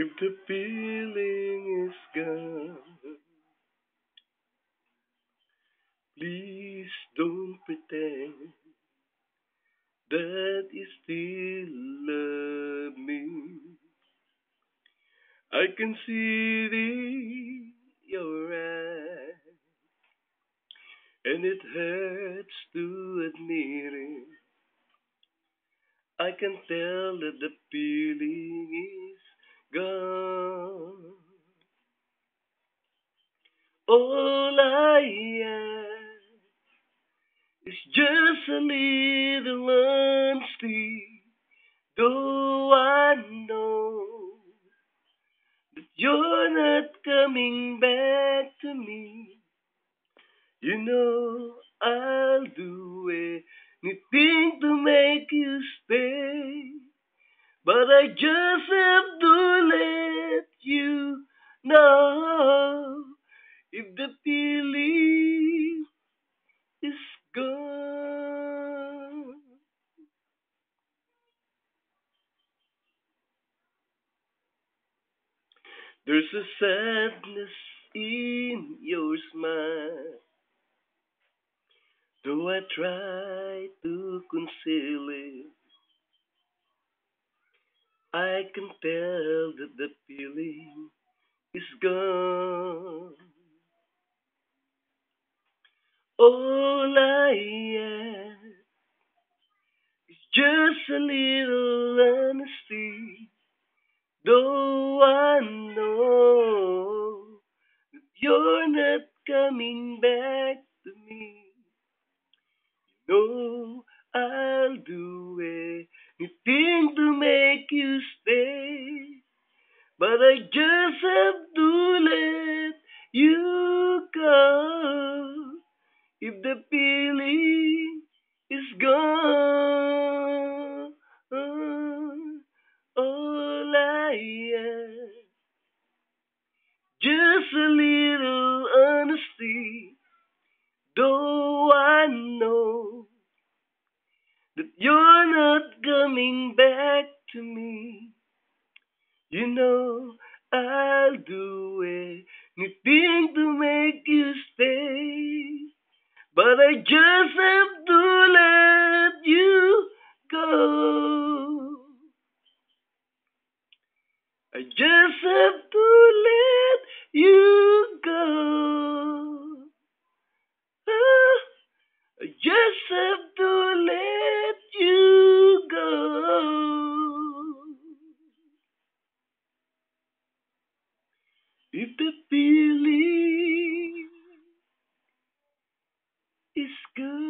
If the feeling is gone, please don't pretend that you still love me. I can see it in your eyes, and it hurts to admit it. I can tell that the feeling is gone. All I ask is just a little honesty. Though I know that you're not coming back to me, you know I'll do anything to make you stay. But I just have to let you know if the feeling is gone. There's a sadness in your smile, though I try to conceal it. I can tell that the feeling is gone. All I ask is just a little honesty, though I know that you're not coming back to me. No, I'll do anything to make you stay. But I just have to let you go if the feeling is gone. All I ask, just a little honesty, though I know that you're not coming back to me. You know I'll do anything to make you stay, but I just have to let you go. I just have to let you go. Ah, I just have to let you go. If the feeling is good.